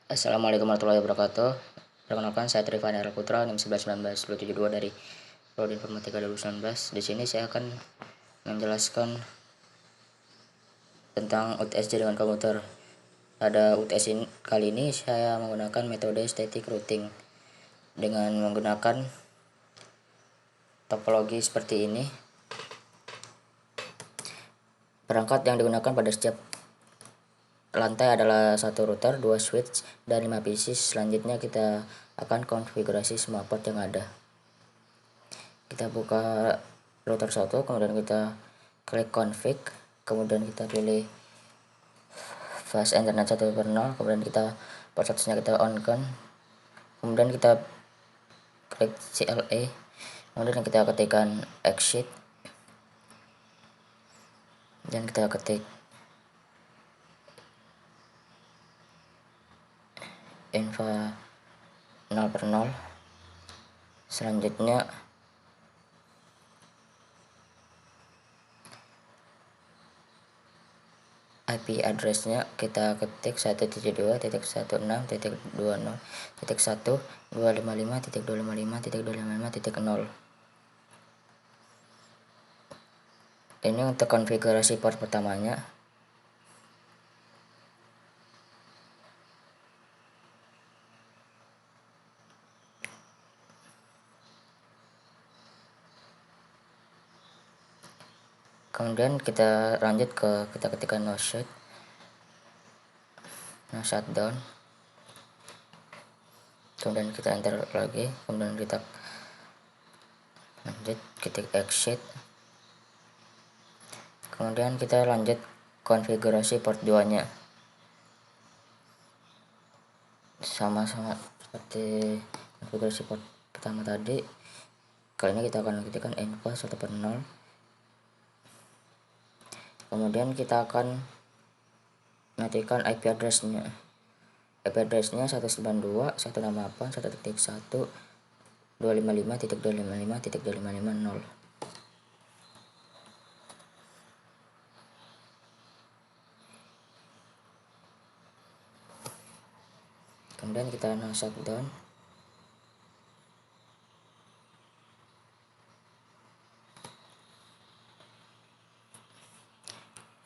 Assalamualaikum warahmatullahi wabarakatuh. Perkenalkan, saya Trifani Putra, NIM 1919272 dari Prodi Informatika 2019. Di sini saya akan menjelaskan tentang UTS jaringan komputer. Pada UTS kali ini saya menggunakan metode static routing dengan menggunakan topologi seperti ini. Perangkat yang digunakan pada setiap lantai adalah satu router, 2 switch, dan 5 PC. Selanjutnya kita akan konfigurasi semua port yang ada. Kita buka router 1, kemudian kita klik config, kemudian kita pilih fast internet 1/0, kemudian kita port statusnya kita on kan, kemudian kita klik CLE, kemudian kita ketikkan exit dan kita ketik info 0/0. Selanjutnya IP addressnya kita ketik 172.168.1.255.255.255.0. Ini untuk konfigurasi port pertamanya. Kemudian kita lanjut ke kita ketikkan no shutdown, kemudian kita enter lagi, kemudian kita lanjut ketik exit, kemudian kita lanjut konfigurasi port 2 nya sama-sama seperti konfigurasi port pertama tadi. Kali ini kita akan ketikkan info 1/0, kemudian kita akan matikan IP addressnya. IP addressnya 192.168.1.1.255.255.255.0. Kemudian kita no shutdown,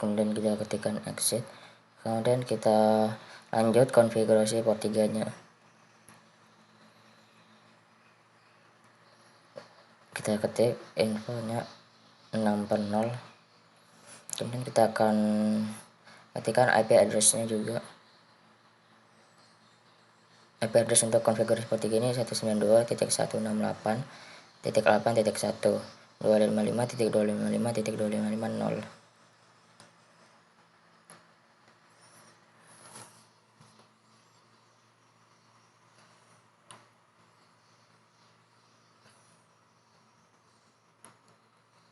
kemudian kita ketikkan exit, kemudian kita lanjut konfigurasi port 3 nya. Kita ketik infonya 6/0, kemudian kita akan ketikkan IP addressnya juga. IP address untuk konfigurasi port 3 ini 192.168.8.1.255.255.255.0.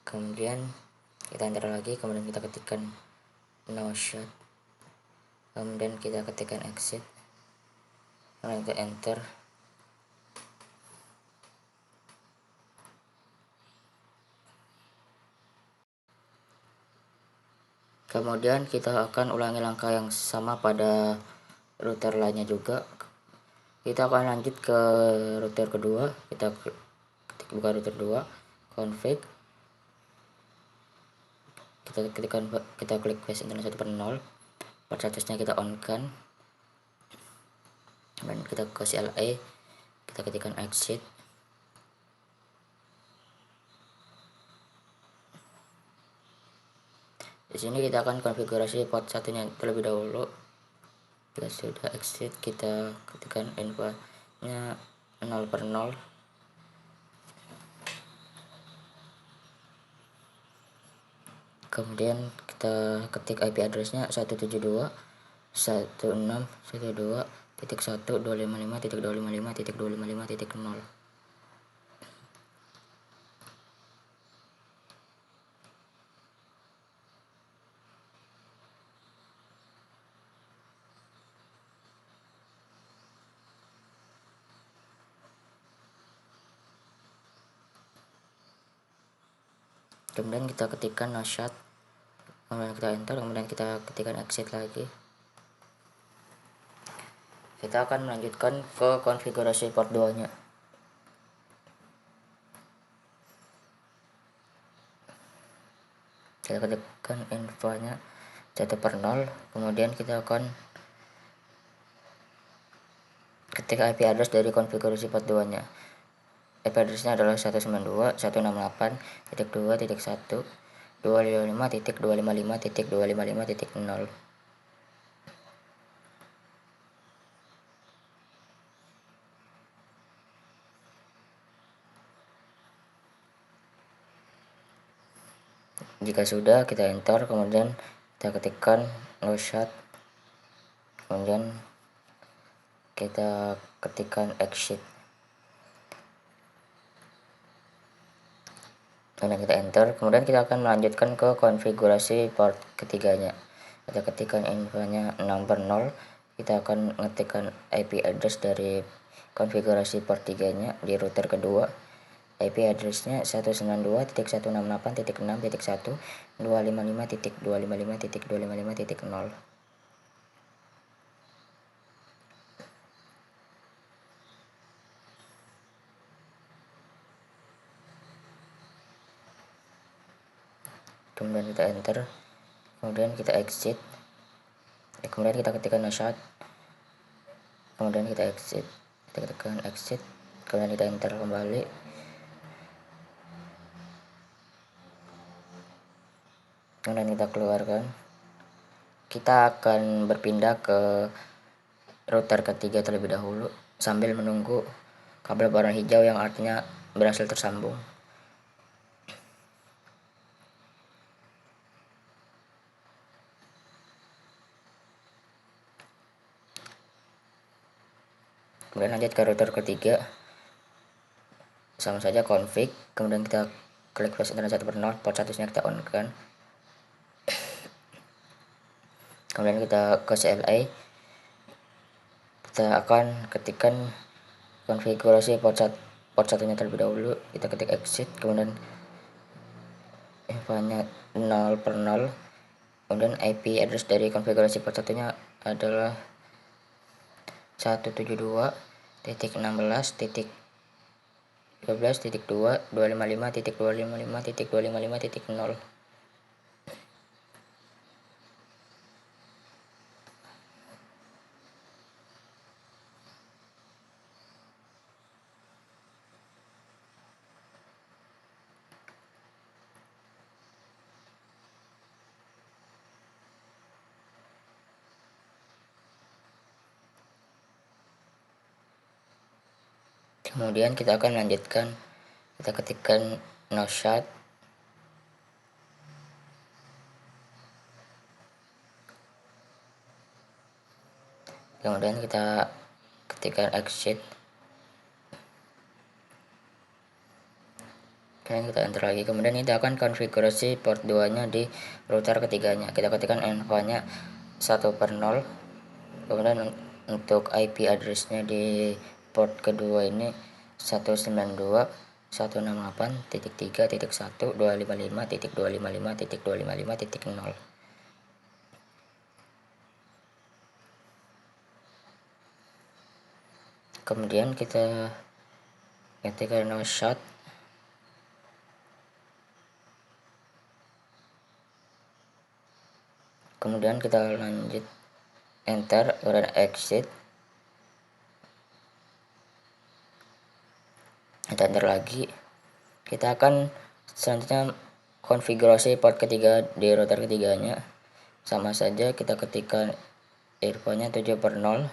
Kemudian kita enter lagi, kemudian kita ketikkan no shut, kemudian kita ketikkan exit, kemudian kita enter, kemudian kita akan ulangi langkah yang sama pada router lainnya juga. Kita akan lanjut ke router kedua, kita buka router 2, config, kita klik flash internet 1/0, port statusnya kita on kan, dan kita ke CLE, kita ketikkan exit, di sini kita akan konfigurasi port satunya terlebih dahulu. Kita sudah exit, kita ketikkan infonya 0/0, kemudian kita ketik IP addressnya 172.168.1.255.255.255.0. Kemudian kita ketikkan no shut, kemudian kita enter, kemudian kita ketikkan exit lagi. Kita akan melanjutkan ke konfigurasi port 2 nya. Kita ketikkan infonya 1/0, kemudian kita akan ketik IP address dari konfigurasi port 2 nya. IP addressnya adalah 192.168.255.255.255.0. Jika sudah, kita enter, kemudian kita ketikkan no shot, kemudian kita ketikkan exit, kemudian kita enter, kemudian kita akan melanjutkan ke konfigurasi port ketiganya. Kita ketikkan infonya 6/0, kita akan mengetikkan IP address dari konfigurasi port 3 nya di router kedua. IP addressnya 192.168.6.1.255.255.255.0. Kemudian kita enter, kemudian kita exit, kemudian kita ketikkan no shot, kemudian kita exit, kita ketikkan exit, kemudian kita enter kembali, kemudian kita keluarkan. Kita akan berpindah ke router ketiga terlebih dahulu sambil menunggu kabel berwarna hijau yang artinya berhasil tersambung. Kemudian lanjut ke router ketiga, sama saja config, kemudian kita klik flash internet 1/0, port 1 nya kita on kan, kemudian kita ke CLI, kita akan ketikkan konfigurasi port 1 nya terlebih dahulu, kita ketik exit, kemudian infonya 0/0, kemudian IP address dari konfigurasi port 1 nya adalah 172.16.12.255.255.255.0. Kemudian kita akan lanjutkan, kita ketikkan no shot, kemudian kita ketikkan exit, kemudian kita enter lagi, kemudian kita akan konfigurasi port 2 nya di router ketiganya. Kita ketikkan infonya 1/0, kemudian untuk IP addressnya di port kedua ini 192.168.3.1.255.255.255.0. Kemudian kita ketikkan no shot, kemudian kita lanjut enter, kemudian exit, kita enter lagi. Kita akan selanjutnya konfigurasi port ketiga di router ketiganya, sama saja kita ketikkan infonya 7/0,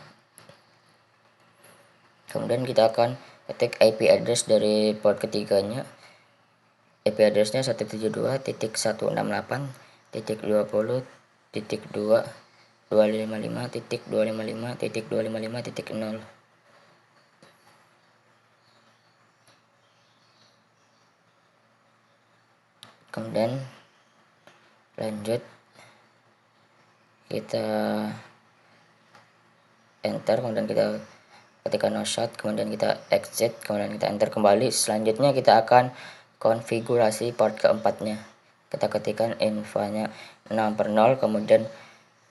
kemudian kita akan ketik IP address dari port ketiganya. IP addressnya 172.168.2.255.255.0. Kemudian lanjut, kita enter, kemudian kita ketikkan no shot, kemudian kita exit, kemudian kita enter kembali. Selanjutnya kita akan konfigurasi port keempatnya. Kita ketikkan infonya 6/0, kemudian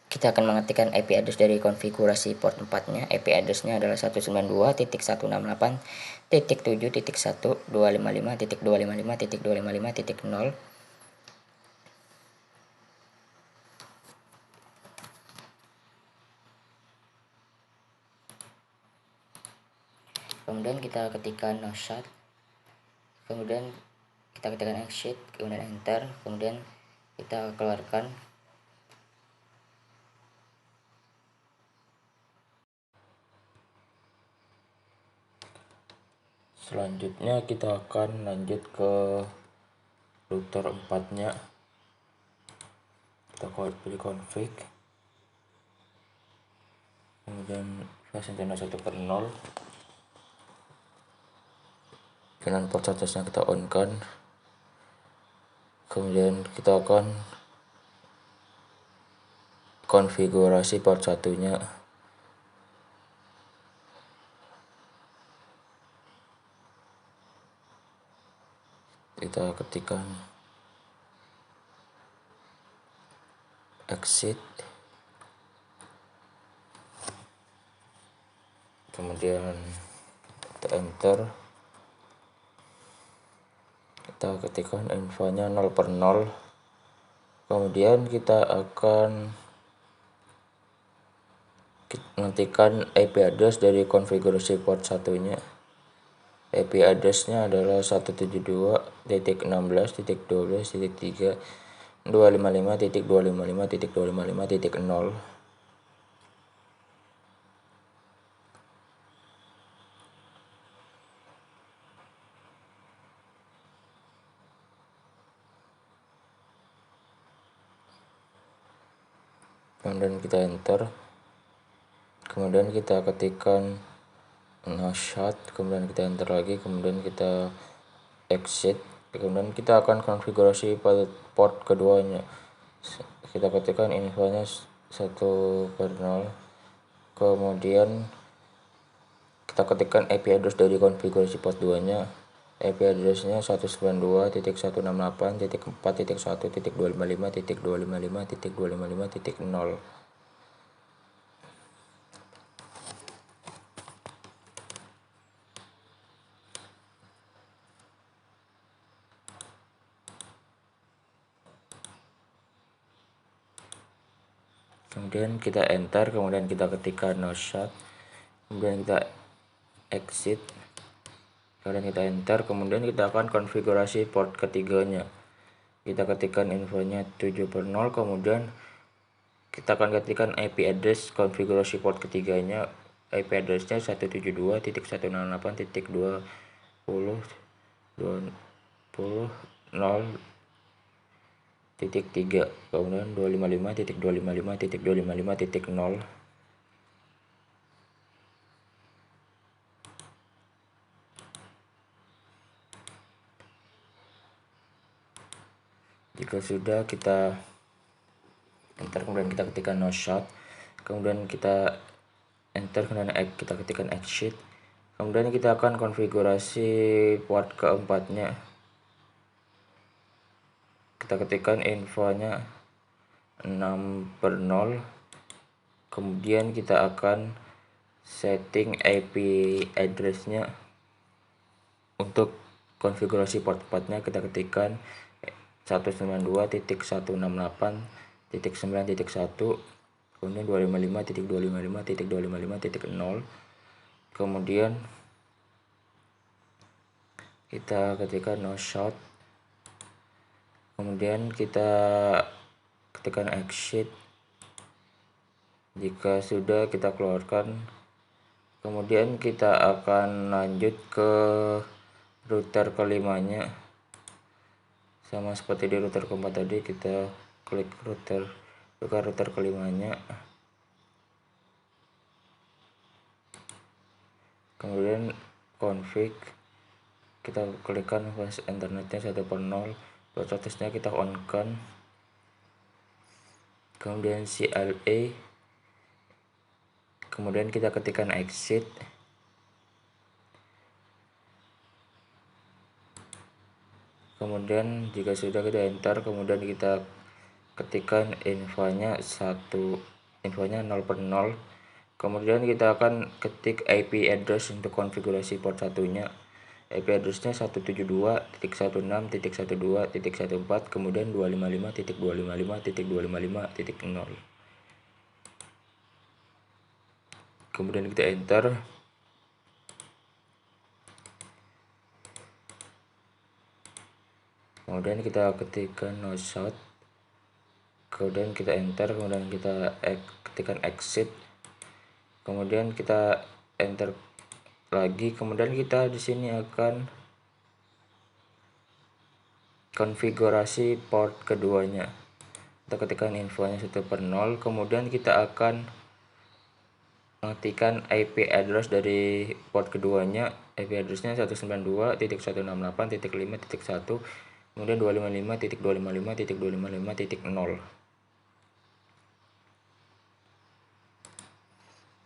Kita akan mengetikkan IP address dari konfigurasi port 4-nya. IP address-nya adalah 192.168.7.1.255.255.255.0. Kemudian kita ketikkan no shut, kemudian kita ketikkan exit, kemudian enter, kemudian kita keluarkan. Selanjutnya kita akan lanjut ke router 4-nya. Kita pilih config, kemudian versi channel 1/0, dengan port statusnya kita on kan. Kemudian kita akan konfigurasi port 1-nya. Kita ketikkan exit, kemudian kita enter, kita ketikkan infonya 0/0, kemudian kita akan mengetikkan IP address dari konfigurasi port 1-nya. IP address-nya adalah 172.16.12.3.255.255.255.0. Kemudian kita enter, kemudian kita ketikkan no shut, kemudian kita enter lagi, kemudian kita exit, kemudian kita akan konfigurasi port keduanya. Kita ketikkan infonya 1/0, kemudian kita ketikkan IP address dari konfigurasi port 2-nya. IP address-nya 192.168.4.1.255.255.255.0. Kemudian kita enter, kemudian kita ketikkan no shut, kemudian kita exit, kemudian kita enter, kemudian kita akan konfigurasi port ketiganya. Kita ketikkan infonya 7/0, kemudian kita akan ketikkan IP address konfigurasi port ketiganya. IP address-nya 172.168.20.0.3, kemudian 255.255.255.0. Jika sudah, kita enter, kemudian kita ketikkan no shut, kemudian kita enter, kemudian kita ketikkan exit, kemudian kita akan konfigurasi port keempatnya. Kita ketikkan infonya 6/0, kemudian kita akan setting IP address-nya. Untuk konfigurasi port 4-nya kita ketikkan 192.168.9.1, kemudian 255.255.255.0, kemudian kita ketikkan no shut, kemudian kita ketikkan exit. Jika sudah, kita keluarkan, kemudian kita akan lanjut ke router kelimanya. Sama seperti di router keempat tadi, kita klik buka router kelimanya, kemudian config, kita klikkan flash internetnya 1/0, port statusnya kita on kan, kemudian CLA, kemudian kita ketikkan exit, kemudian jika sudah kita enter, kemudian kita ketikkan infonya 1 infonya 0/0. Kemudian kita akan ketik IP address untuk konfigurasi port satunya. IP addressnya 172.168.12.14, kemudian 255.255.255.0. Kemudian kita enter. Kemudian kita ketikkan no shout, kemudian kita enter, kemudian kita ketikkan exit, kemudian kita enter lagi, kemudian kita di sini akan konfigurasi port keduanya. Kita ketikkan infonya 1/0, kemudian kita akan mengetikkan IP address dari port keduanya. IP addressnya 192.168.5.1, kemudian 255.255.255.0.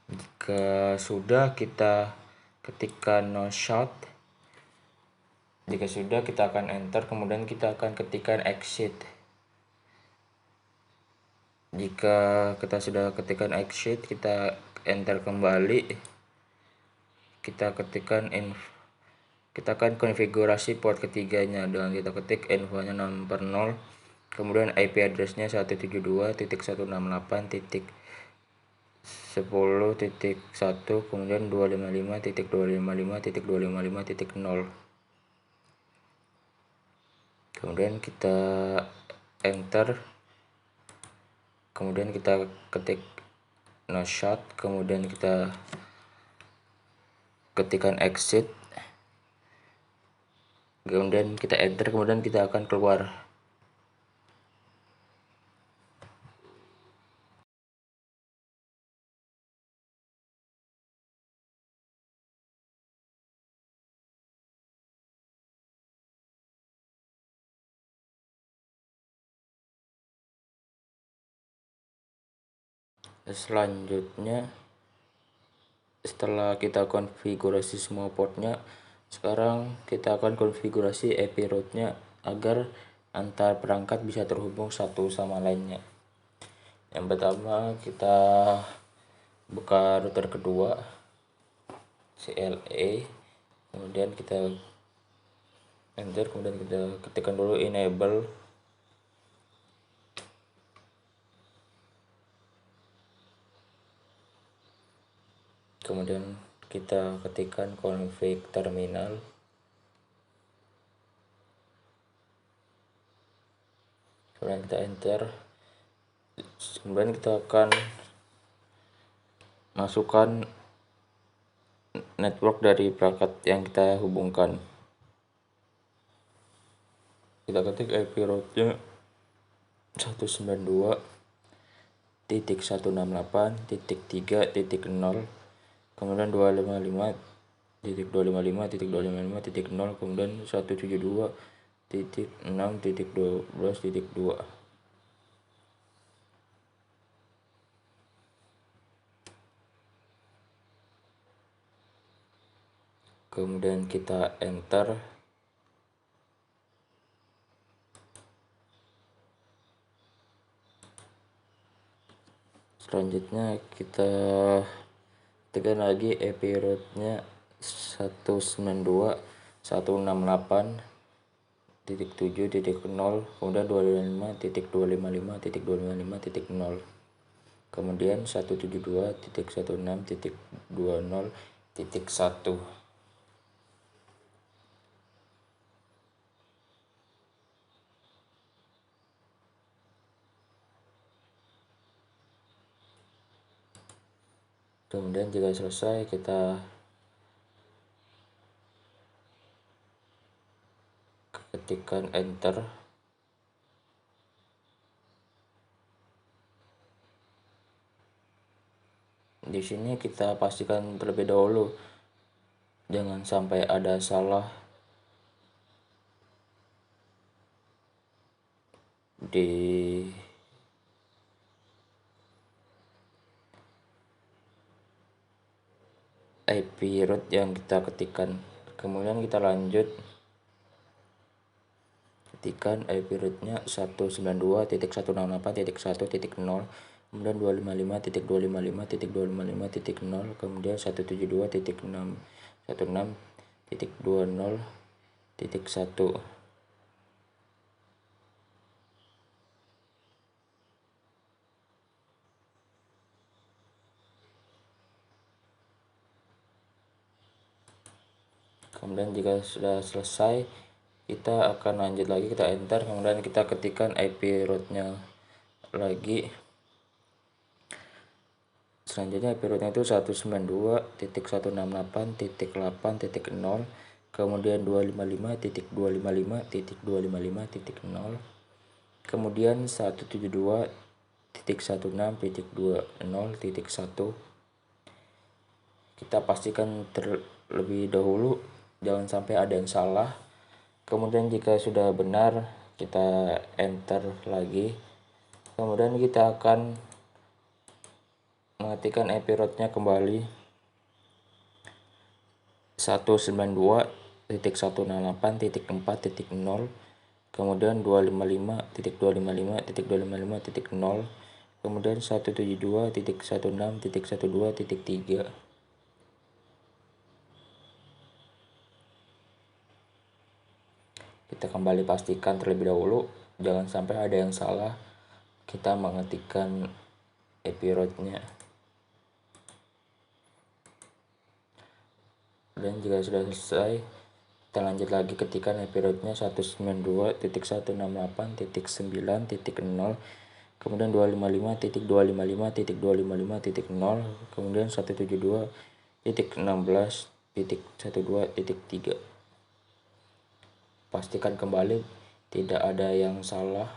Jika sudah, kita ketikkan no shout. Jika sudah, kita akan enter, kemudian kita akan ketikkan exit. Jika kita sudah ketikkan exit, kita enter kembali. Kita akan konfigurasi port ketiganya dengan kita ketik infonya 0/0, kemudian IP addressnya 172.168.10.1, kemudian 255.255.255.0. kemudian kita enter, kemudian kita ketik no shout, kemudian kita ketikkan exit, kemudian kita enter, kemudian kita akan keluar. Selanjutnya, setelah kita konfigurasi semua portnya, sekarang kita akan konfigurasi IP route-nya agar antar perangkat bisa terhubung satu sama lainnya. Yang pertama, kita buka router kedua, CLE, kemudian kita enter, kemudian kita ketikkan dulu enable, kemudian kita ketikkan config terminal, kemudian kita enter, kemudian kita akan masukkan network dari perangkat yang kita hubungkan. Kita ketik IP route-nya 192.168.3.0, kemudian 255.255.255.0, kemudian 172.6.12.2. Kemudian kita enter. Selanjutnya kita tekan lagi IP route-nya 192.168.7.0, kemudian 255.255.255.0, kemudian 172.16.20.1. Kemudian jika selesai, kita ketikkan enter. Di sini kita pastikan terlebih dahulu jangan sampai ada salah di IP route yang kita ketikkan. Kemudian kita lanjut, ketikkan IP route-nya 192.168.1.0, kemudian 255.255.255.0, kemudian 172.616.20.1. Kemudian jika sudah selesai, kita akan lanjut lagi, kita enter, kemudian kita ketikkan IP rootnya lagi. Selanjutnya IP rootnya itu 192.168.8.0, kemudian 255.255.255.0, kemudian 172.16.20.1. Kita pastikan terlebih dahulu, jangan sampai ada yang salah. Kemudian jika sudah benar, kita enter lagi. Kemudian kita akan mengetikkan IP rootnya kembali 192.168.4.0, kemudian 255.255.255.0, kemudian 172.16.12.3. Kita kembali pastikan terlebih dahulu, jangan sampai ada yang salah kita mengetikkan IP rootnya. Dan jika sudah selesai, kita lanjut lagi, ketikkan IP rootnya 192.168.9.0, kemudian 255.255.255.0, kemudian 172.16.12.3. Pastikan kembali tidak ada yang salah.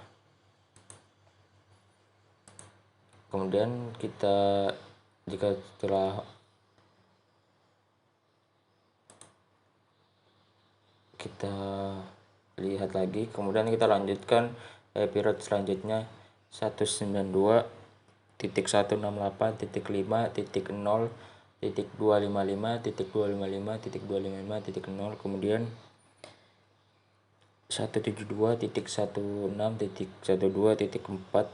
Kemudian kita, jika setelah kita lihat lagi, kemudian kita lanjutkan IP root selanjutnya 192.168.0.255.255.255.0, kemudian 172.16.12.4.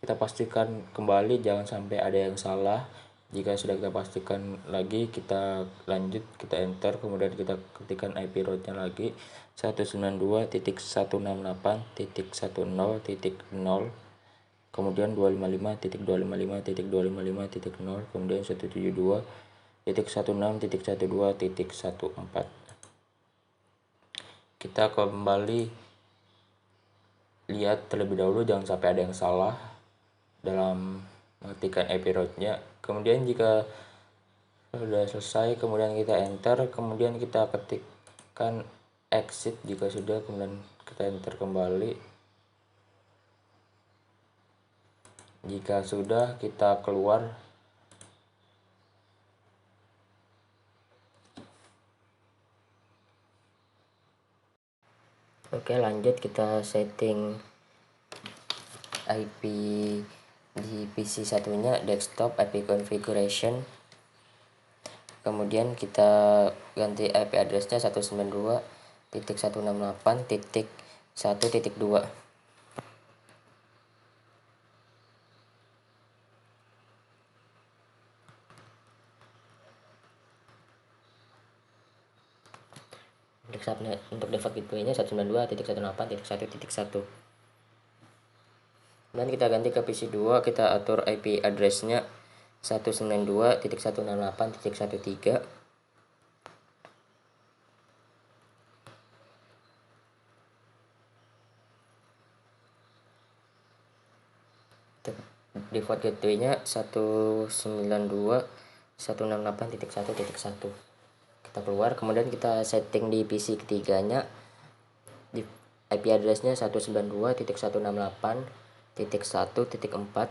Kita pastikan kembali, jangan sampai ada yang salah. Jika sudah kita pastikan lagi, kita lanjut, kita enter, kemudian kita ketikkan IP rootnya lagi 192.168.10.0, kemudian 255.255.255.0, kemudian 172.16.12.14. Kita kembali lihat terlebih dahulu, jangan sampai ada yang salah dalam mengetikkan IP rootnya. Kemudian jika sudah selesai, kemudian kita enter, kemudian kita ketikkan exit jika sudah, kemudian kita enter kembali. Jika sudah, kita keluar. Oke, lanjut kita setting IP di PC satunya, desktop IP configuration. Kemudian kita ganti IP addressnya 192.168.1.2. Untuk default gateway-nya 192.168.1.1. Dan kita ganti ke PC 2, kita atur IP address-nya 192.168.1.3. Default gateway-nya 192.168.1.1. Kita keluar, kemudian kita setting di PC ketiganya, di IP address-nya 192.168.1.4.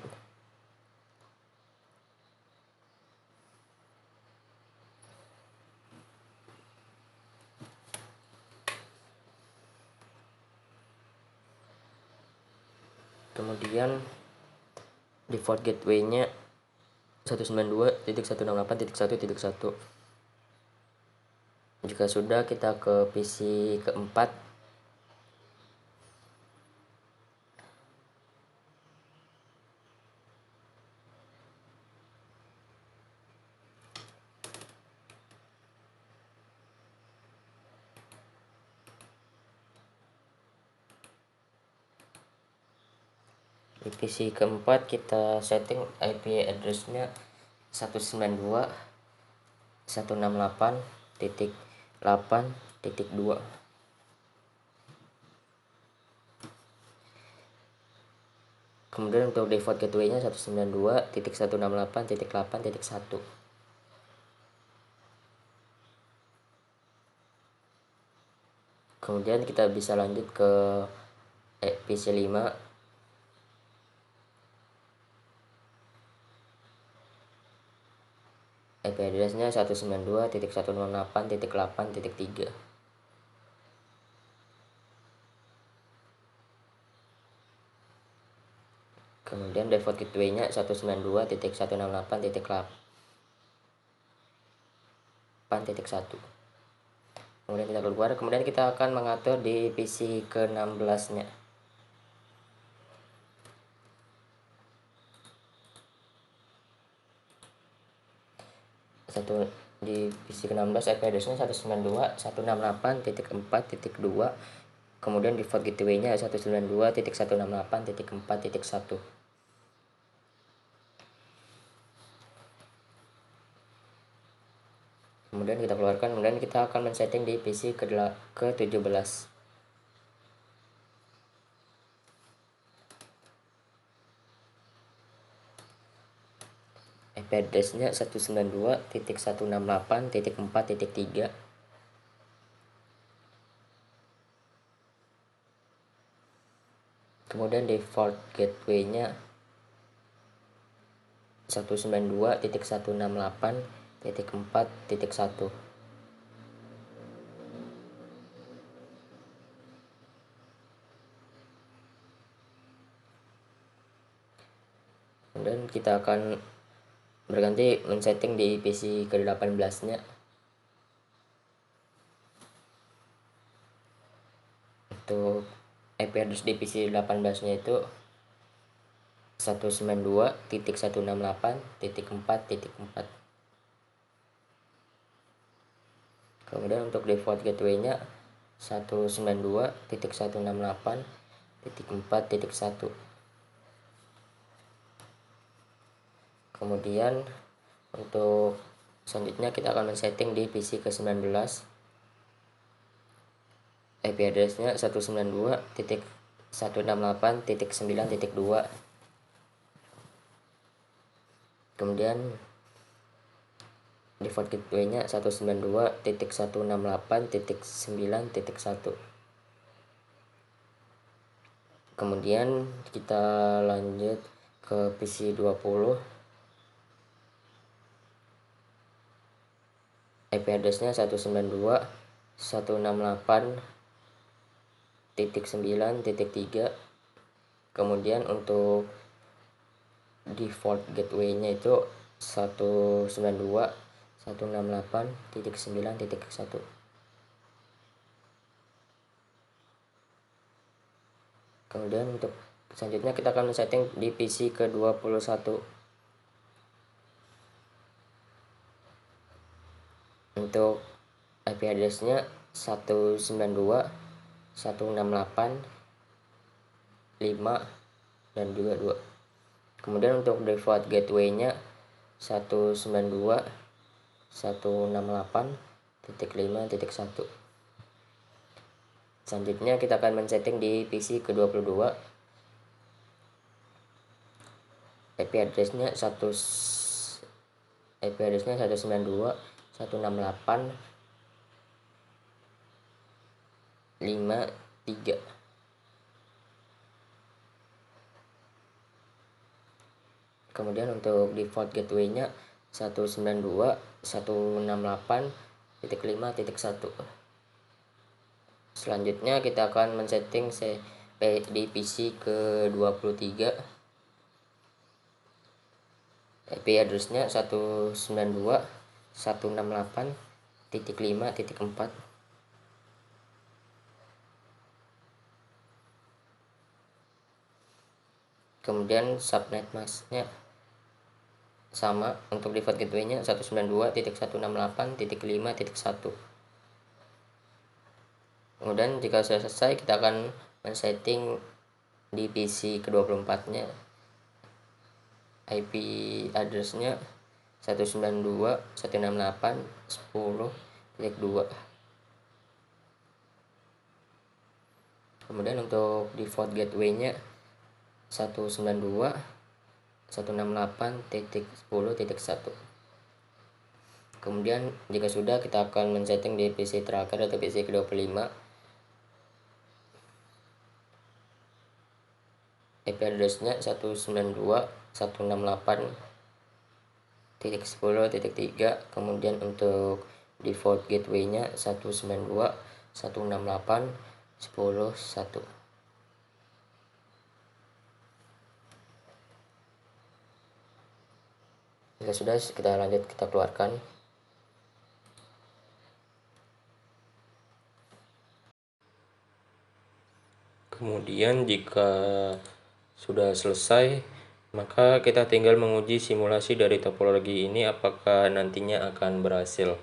Kemudian default gateway-nya 192.168.1.1. Jika sudah, kita ke PC keempat. Di PC keempat kita setting IP address-nya 192.168.8.2. Kemudian untuk default gateway-nya 192.168.8.1. Kemudian kita bisa lanjut ke PC 5. IP address-nya 192.168.8.3. Kemudian default gateway-nya 192.168.8.1. Kemudian kita keluar, kemudian kita akan mengatur di PC ke-16-nya. Di PC ke-16 IP address-nya 192.168.4.2. Kemudian default gateway-nya 192.168.4.1. Kemudian kita keluarkan, kemudian kita akan men-setting di PC ke-17. IP address-nya 192.168.4.3. Kemudian default gateway-nya 192.168.4.1. Kemudian kita akan berganti men-setting di PC ke-18-nya. Untuk IP address di PC 18-nya itu 192.168.4.4. Kemudian untuk default gateway-nya 192.168.4.1. Kemudian untuk selanjutnya kita akan men-setting di PC ke-19. IP address-nya 192.168.9.2. Kemudian default gateway-nya 192.168.9.1. Kemudian kita lanjut ke PC 20. IP address-nya 192.168.9.3. Kemudian untuk default gateway-nya itu 192.168.9.1. Kemudian untuk selanjutnya kita akan setting di PC ke-21. Untuk IP address-nya 192.168.5 dan juga 2. Kemudian untuk default gateway-nya 192.168.5.1. Selanjutnya kita akan men-setting di PC ke-22. IP address-nya 192.168.5.3. Kemudian untuk default gateway-nya 192.168.5.1. Selanjutnya kita akan men-setting di PC ke-23. IP address-nya 192.168.5.4. Kemudian subnet mask-nya sama, untuk default gateway-nya 192.168.5.1. Kemudian jika sudah selesai, kita akan men-setting di PC ke-24 nya IP address-nya 192.168.10.2. Kemudian untuk default gateway-nya 192.168.10.1. Kemudian jika sudah, kita akan men-setting di PC tracker atau PC ke-25 IP address-nya 192.168.10.3. kemudian untuk default gateway-nya 192.168.10.1. Jika sudah, kita lanjut, kita keluarkan. Kemudian jika sudah selesai, maka kita tinggal menguji simulasi dari topologi ini apakah nantinya akan berhasil.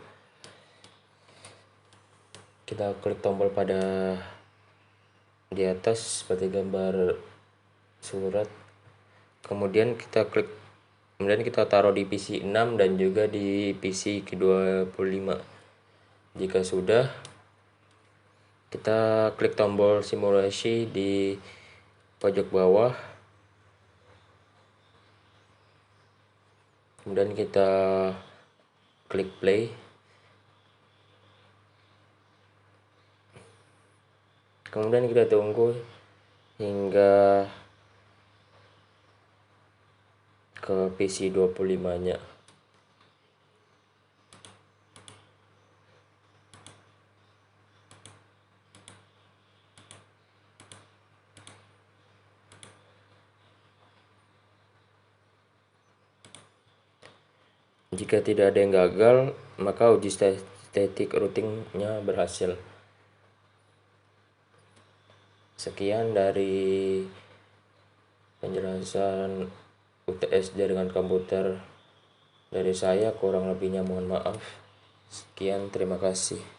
Kita klik tombol pada di atas seperti gambar surat. Kemudian kita taruh di PC 6 dan juga di PC ke-25. Jika sudah, kita klik tombol simulasi di pojok bawah. Kemudian kita klik play. Kemudian kita tunggu hingga ke PC 25-nya. Jika tidak ada yang gagal, maka uji static routing-nya berhasil. Sekian dari penjelasan UTS jaringan komputer dari saya, kurang lebihnya mohon maaf. Sekian, terima kasih.